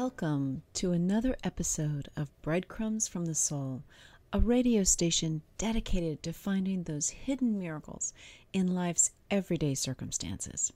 Welcome to another episode of Breadcrumbs from the Soul, a radio station dedicated to finding those hidden miracles in life's everyday circumstances.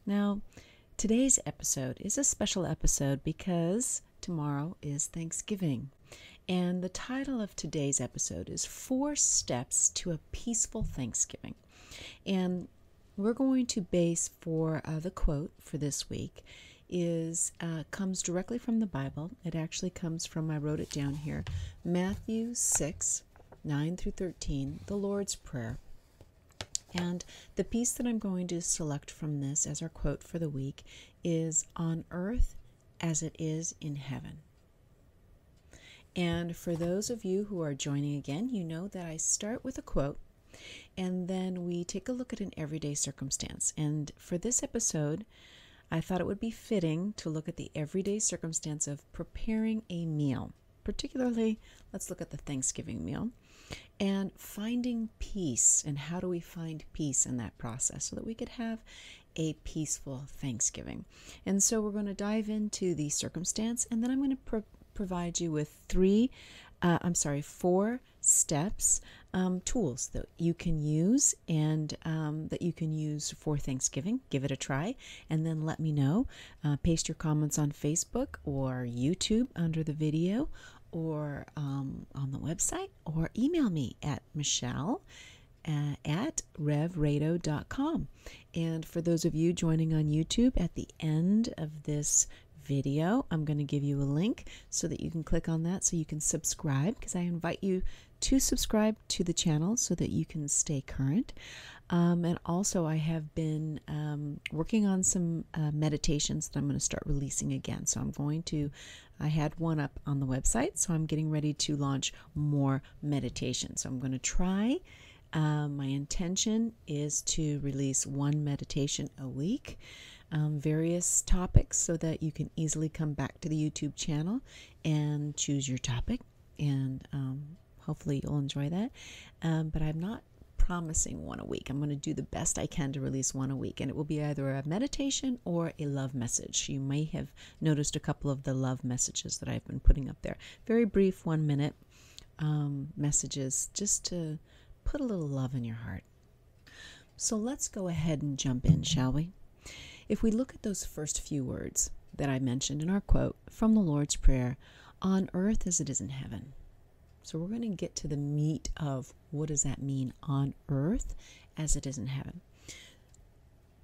Now, today's episode is a special episode because tomorrow is Thanksgiving. And the title of today's episode is 4 Steps to a Peaceful Thanksgiving. And we're going to base for the quote for this week comes directly from the Bible. It actually comes from, I wrote it down here, Matthew 6, 9 through 13, the Lord's Prayer. And the piece that I'm going to select from this as our quote for the week is, "On earth as it is in heaven." And for those of you who are joining again, you know that I start with a quote and then we take a look at an everyday circumstance. And for this episode, I thought it would be fitting to look at the everyday circumstance of preparing a meal. Particularly, let's look at the Thanksgiving meal and finding peace, and how do we find peace in that process so that we could have a peaceful Thanksgiving. And so we're going to dive into the circumstance, and then I'm going to provide you with 4 steps, tools that you can use and that you can use for Thanksgiving. Give it a try and then let me know. Paste your comments on Facebook or YouTube under the video or on the website, or email me at Michelle at revrado.com. And for those of you joining on YouTube, at the end of this video, I'm going to give you a link so that you can click on that so you can subscribe, because I invite you to subscribe to the channel so that you can stay current. And also I have been working on some meditations that I'm going to start releasing again. So I had one up on the website, so I'm getting ready to launch more meditations. So I'm going to try. My intention is to release 1 meditation a week. Various topics so that you can easily come back to the YouTube channel and choose your topic, and hopefully you'll enjoy that. But I'm not promising 1 a week. I'm going to do the best I can to release 1 a week, and it will be either a meditation or a love message. You may have noticed a couple of the love messages that I've been putting up there. Very brief 1-minute messages just to put a little love in your heart. So let's go ahead and jump in, shall we? If we look at those first few words that I mentioned in our quote from the Lord's Prayer, on earth as it is in heaven. So we're going to get to the meat of what does that mean, on earth as it is in heaven.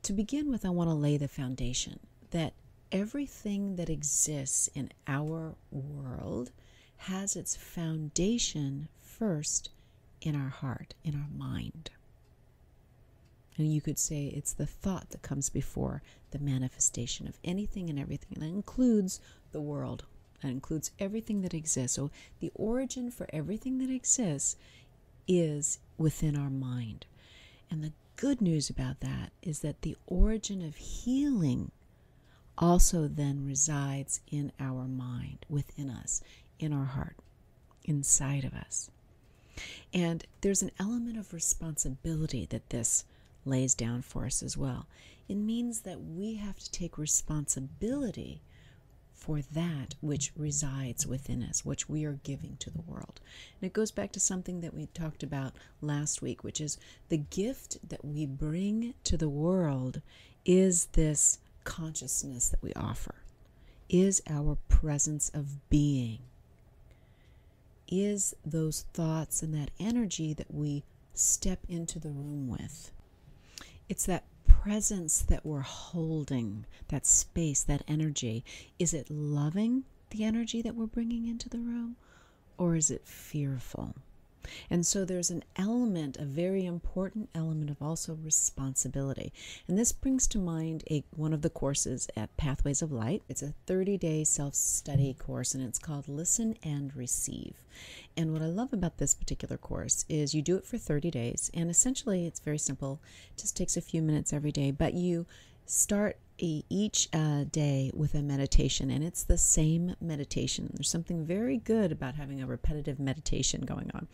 To begin with, I want to lay the foundation that everything that exists in our world has its foundation first in our heart, in our mind. And you could say it's the thought that comes before the manifestation of anything and everything. And that includes the world. That includes everything that exists. So the origin for everything that exists is within our mind. And the good news about that is that the origin of healing also then resides in our mind, within us, in our heart, inside of us. And there's an element of responsibility that this lays down for us as well. It means that we have to take responsibility for that which resides within us, which we are giving to the world. And it goes back to something that we talked about last week, which is the gift that we bring to the world is this consciousness that we offer, is our presence of being, is those thoughts and that energy that we step into the room with. It's that presence that we're holding, that space, that energy. Is it loving, the energy that we're bringing into the room, or is it fearful? And so there's an element, a very important element of also responsibility. And this brings to mind one of the courses at Pathways of Light. It's a 30-day self-study course, and it's called Listen and Receive. And what I love about this particular course is you do it for 30 days, and essentially it's very simple. It just takes a few minutes every day, but you start each day with a meditation, and it's the same meditation. There's something very good about having a repetitive meditation going on.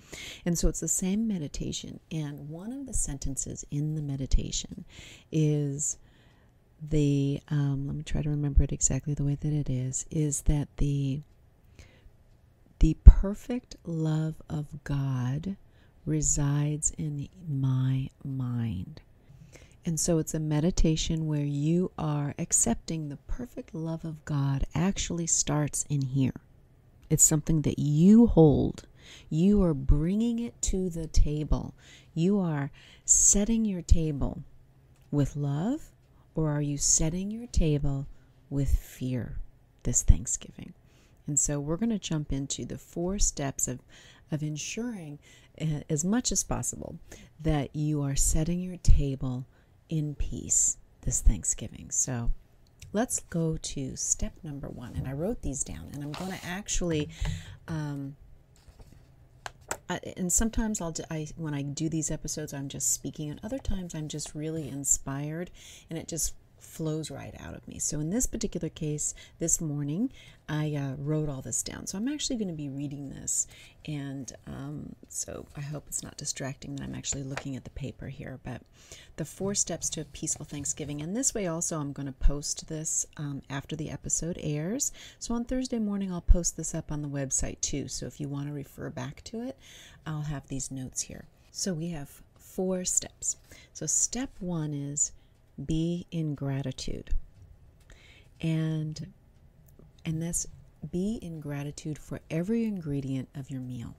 And so it's the same meditation, and one of the sentences in the meditation is, let me try to remember it exactly the way that it is that the perfect love of God resides in my mind. And so it's a meditation where you are accepting the perfect love of God actually starts in here. It's something that you hold. You are bringing it to the table. You are setting your table with love, or are you setting your table with fear this Thanksgiving? And so we're going to jump into the 4 steps of ensuring as much as possible that you are setting your table in peace this Thanksgiving. So let's go to step number 1. And I wrote these down, and I'm going to actually, and sometimes when I do these episodes, I'm just speaking, and other times I'm just really inspired, and it just flows right out of me. So in this particular case, this morning, I wrote all this down. So I'm actually going to be reading this, and so I hope it's not distracting that I'm actually looking at the paper here. But the 4 steps to a peaceful Thanksgiving, and this way also I'm going to post this after the episode airs. So on Thursday morning, I'll post this up on the website too. So if you want to refer back to it, I'll have these notes here. So we have 4 steps. So step 1 is be in gratitude. And this, be in gratitude for every ingredient of your meal,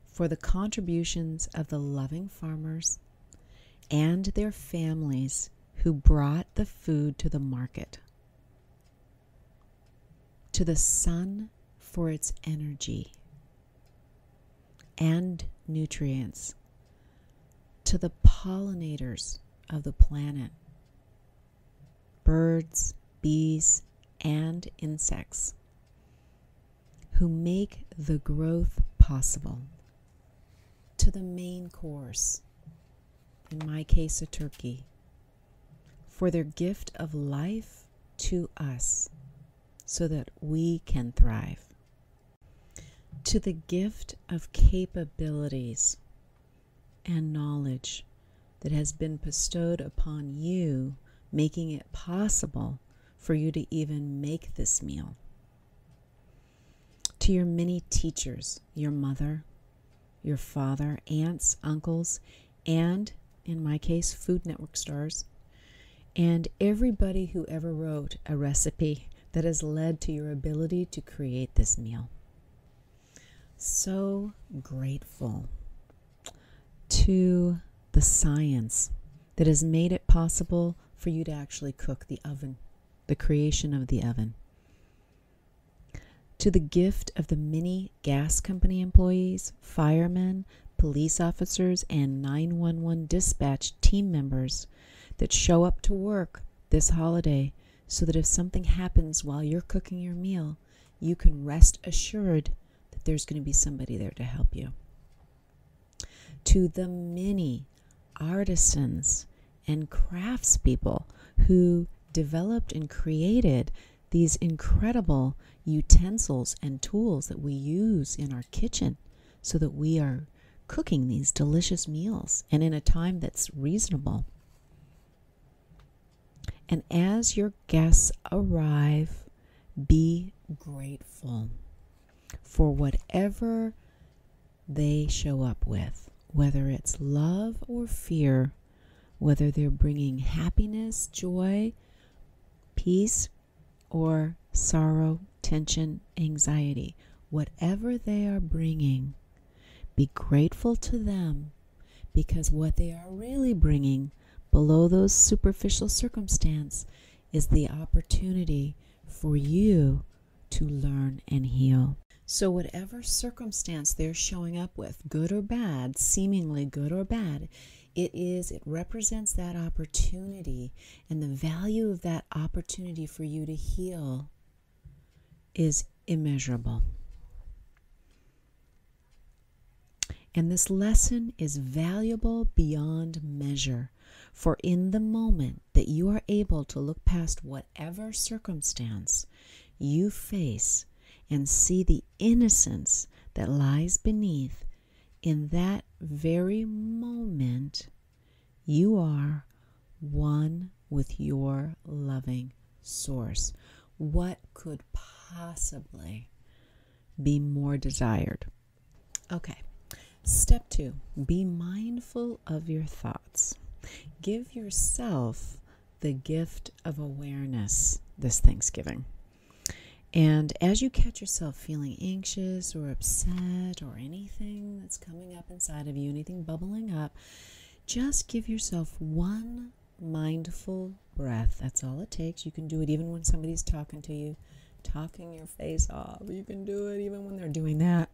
for the contributions of the loving farmers and their families who brought the food to the market, to the sun for its energy and nutrients, to the pollinators of the planet, birds, bees, and insects who make the growth possible, to the main course, in my case a turkey, for their gift of life to us so that we can thrive, to the gift of capabilities and knowledge that has been bestowed upon you, making it possible for you to even make this meal. To your many teachers, your mother, your father, aunts, uncles, and, in my case, Food Network stars, and everybody who ever wrote a recipe that has led to your ability to create this meal. So grateful to the science that has made it possible for you to actually cook the oven, the creation of the oven. To the gift of the many gas company employees, firemen, police officers, and 911 dispatch team members that show up to work this holiday so that if something happens while you're cooking your meal, you can rest assured that there's going to be somebody there to help you. To the many artisans and craftspeople who developed and created these incredible utensils and tools that we use in our kitchen so that we are cooking these delicious meals and in a time that's reasonable. And as your guests arrive, be grateful for whatever they show up with, whether it's love or fear, whether they're bringing happiness, joy, peace, or sorrow, tension, anxiety. Whatever they are bringing, be grateful to them, because what they are really bringing below those superficial circumstances is the opportunity for you to learn and heal. So whatever circumstance they're showing up with, good or bad, seemingly good or bad, it represents that opportunity, and the value of that opportunity for you to heal is immeasurable. And this lesson is valuable beyond measure, for in the moment that you are able to look past whatever circumstance you face and see the innocence that lies beneath, in that very moment, you are one with your loving source. What could possibly be more desired? Okay. Step 2, be mindful of your thoughts. Give yourself the gift of awareness this Thanksgiving. And as you catch yourself feeling anxious or upset or anything that's coming up inside of you, anything bubbling up, just give yourself one mindful breath. That's all it takes. You can do it even when somebody's talking to you, talking your face off. You can do it even when they're doing that.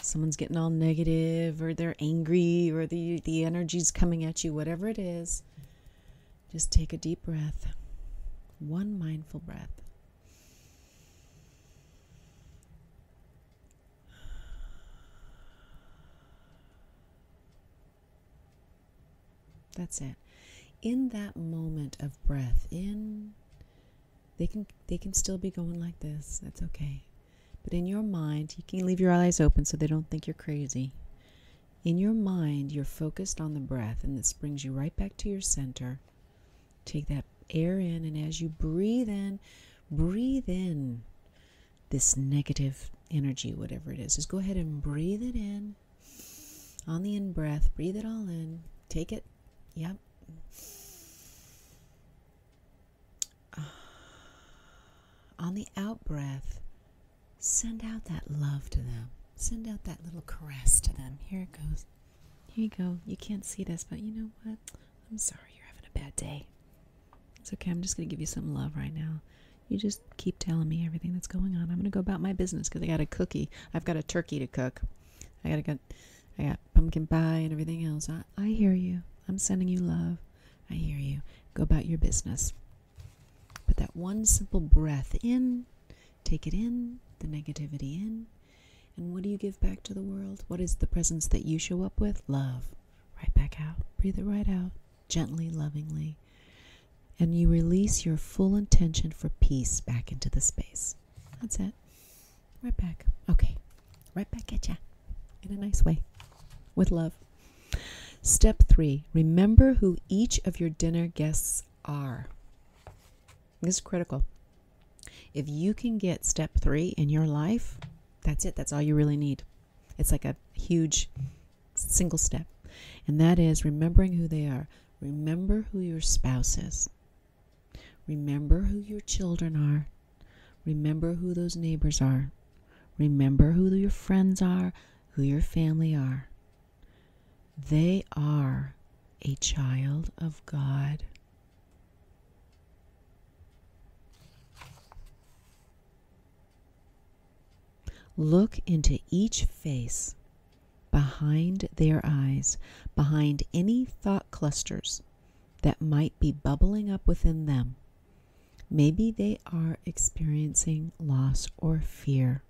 Someone's getting all negative, or they're angry, or the energy's coming at you, whatever it is. Just take a deep breath. One mindful breath. That's it. In that moment of breath, they can still be going like this. That's okay. But in your mind, you can leave your eyes open so they don't think you're crazy. In your mind, you're focused on the breath, and this brings you right back to your center. Take that air in, and as you breathe in this negative energy, whatever it is. Just go ahead and breathe it in. On the in-breath, breathe it all in. Take it. Yep. On the out-breath, send out that love to them. Send out that little caress to them. Here it goes. Here you go. You can't see this, but you know what? I'm sorry you're having a bad day. It's okay. I'm just going to give you some love right now. You just keep telling me everything that's going on. I'm going to go about my business because I got a cookie. I've got a turkey to cook. I got pumpkin pie and everything else. I hear you. I'm sending you love. I hear you. Go about your business. Put that one simple breath in. Take it in, the negativity in. And what do you give back to the world? What is the presence that you show up with? Love. Right back out. Breathe it right out. Gently, lovingly. And you release your full intention for peace back into the space. That's it. Right back. Okay. Right back at ya. In a nice way. With love. Step 3. Remember who each of your dinner guests are. This is critical. If you can get step 3 in your life, that's it. That's all you really need. It's like a huge single step. And that is remembering who they are. Remember who your spouse is. Remember who your children are. Remember who those neighbors are. Remember who your friends are, who your family are. They are a child of God. Look into each face, behind their eyes, behind any thought clusters that might be bubbling up within them. Maybe they are experiencing loss or fear,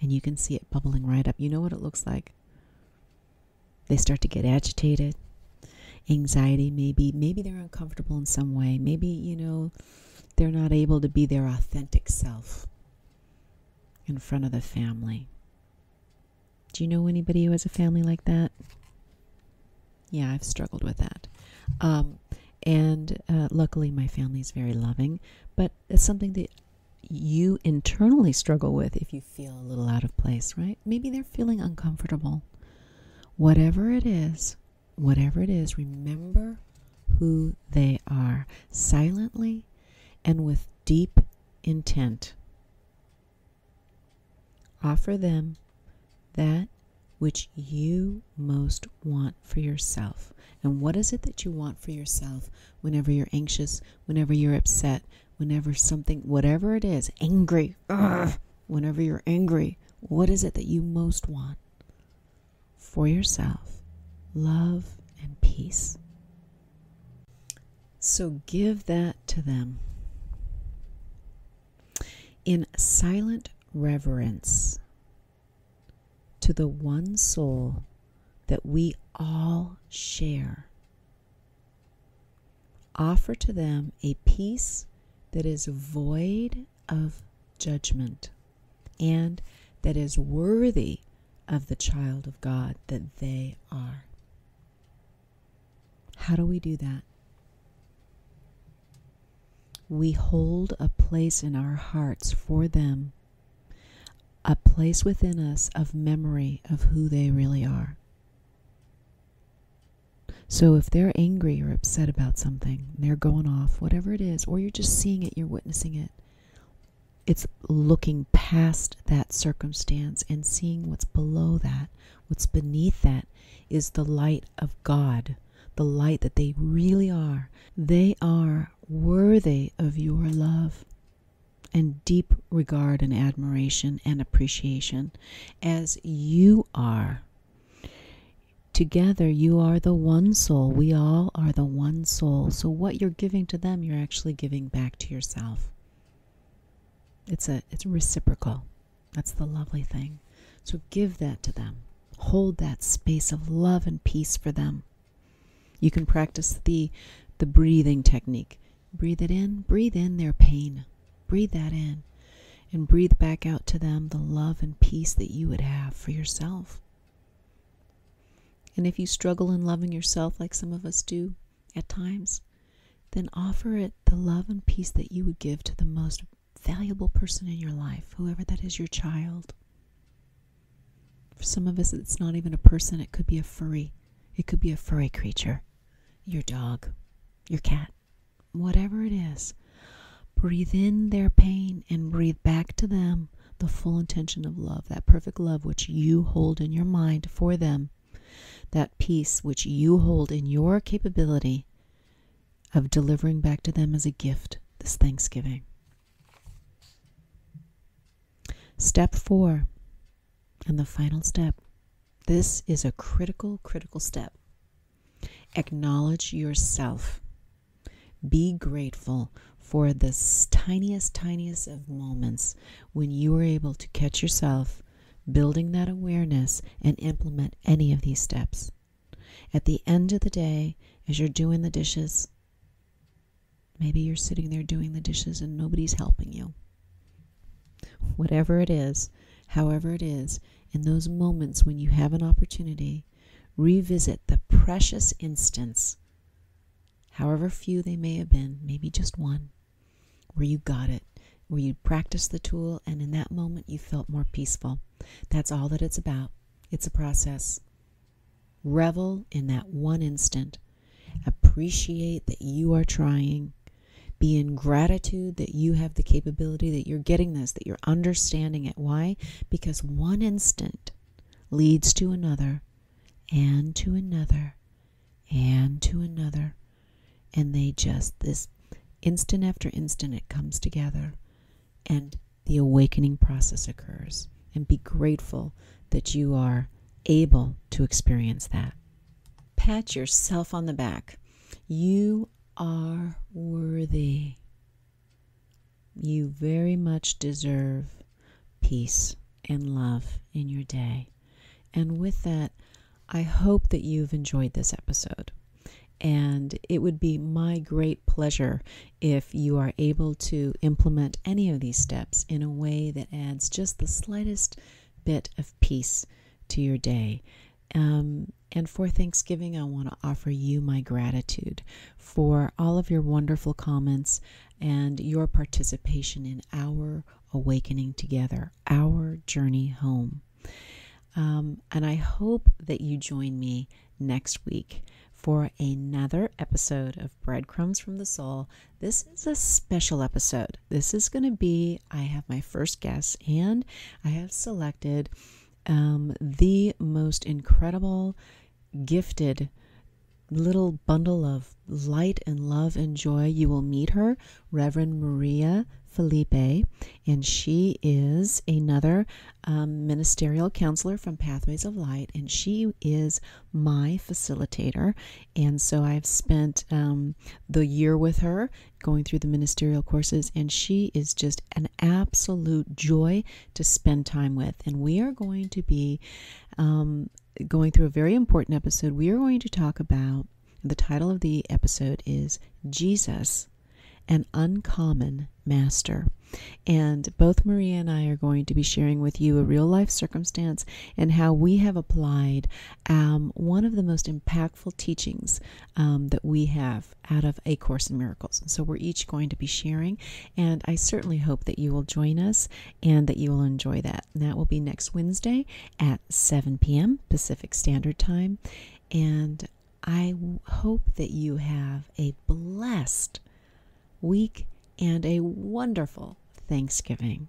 and you can see it bubbling right up. You know what it looks like? They start to get agitated, anxiety, maybe they're uncomfortable in some way. Maybe, they're not able to be their authentic self in front of the family. Do you know anybody who has a family like that? Yeah, I've struggled with that. Luckily my family is very loving, but it's something that you internally struggle with if you feel a little out of place, right? Maybe they're feeling uncomfortable. Whatever it is, remember who they are, silently and with deep intent. Offer them that which you most want for yourself. And what is it that you want for yourself whenever you're anxious, whenever you're upset, whenever something, whatever it is, angry, whenever you're angry, what is it that you most want for yourself? Love and peace. So give that to them in silent reverence to the one soul that we all share. Offer to them a peace that is void of judgment and that is worthy of the child of God that they are. How do we do that? we hold a place in our hearts for them, a place within us of memory of who they really are. So if they're angry or upset about something, they're going off, whatever it is, or you're just seeing it, you're witnessing it, it's looking past that circumstance and seeing what's below that, what's beneath that is the light of God, the light that they really are. They are worthy of your love and deep regard and admiration and appreciation, as you are. Together, you are the one soul. We all are the one soul. So what you're giving to them, you're actually giving back to yourself. It's reciprocal. That's the lovely thing. So give that to them. Hold that space of love and peace for them. You can practice the breathing technique. Breathe it in. Breathe in their pain. Breathe that in. And breathe back out to them the love and peace that you would have for yourself. And if you struggle in loving yourself like some of us do at times, then offer it the love and peace that you would give to the most valuable person in your life, whoever that is, your child. For some of us, it's not even a person. It could be a furry. It could be a furry creature. Your dog, your cat, whatever it is. Breathe in their pain and breathe back to them the full intention of love, that perfect love which you hold in your mind for them. That peace which you hold in your capability of delivering back to them as a gift this Thanksgiving. Step 4, and the final step. This is a critical step. Acknowledge yourself. Be grateful for the tiniest of moments when you are able to catch yourself building that awareness and implement any of these steps. At the end of the day, as you're doing the dishes, maybe you're sitting there doing the dishes and nobody's helping you. Whatever it is, however it is, in those moments when you have an opportunity, revisit the precious instants, however few they may have been, maybe just one, where you got it, where you practiced the tool, and in that moment you felt more peaceful. That's all that it's about. It's a process. Revel in that one instant. Appreciate that you are trying. Be in gratitude that you have the capability, that you're getting this, that you're understanding it. Why? Because one instant leads to another, and to another, and to another. And this instant after instant, it comes together, and the awakening process occurs. And be grateful that you are able to experience that. Pat yourself on the back. You are worthy. You very much deserve peace and love in your day. And with that, I hope that you've enjoyed this episode. And it would be my great pleasure if you are able to implement any of these steps in a way that adds just the slightest bit of peace to your day. And for Thanksgiving, I want to offer you my gratitude for all of your wonderful comments and your participation in our awakening together, our journey home. And I hope that you join me next week for another episode of Breadcrumbs from the Soul. This is a special episode. This is going to be, I have my first guest, and I have selected the most incredible, gifted little bundle of light and love and joy. You will meet her, Reverend Maria Felipe, and she is another ministerial counselor from Pathways of Light, and she is my facilitator. And so I've spent the year with her going through the ministerial courses, and she is just an absolute joy to spend time with. And we are going to be going through a very important episode. We are going to talk about, the title of the episode is Jesus an uncommon master. And both Maria and I are going to be sharing with you a real life circumstance and how we have applied one of the most impactful teachings that we have out of A Course in Miracles. So we're each going to be sharing, and I certainly hope that you will join us and that you will enjoy that. And that will be next Wednesday at 7 p.m. Pacific Standard Time. And I hope that you have a blessed week and a wonderful Thanksgiving.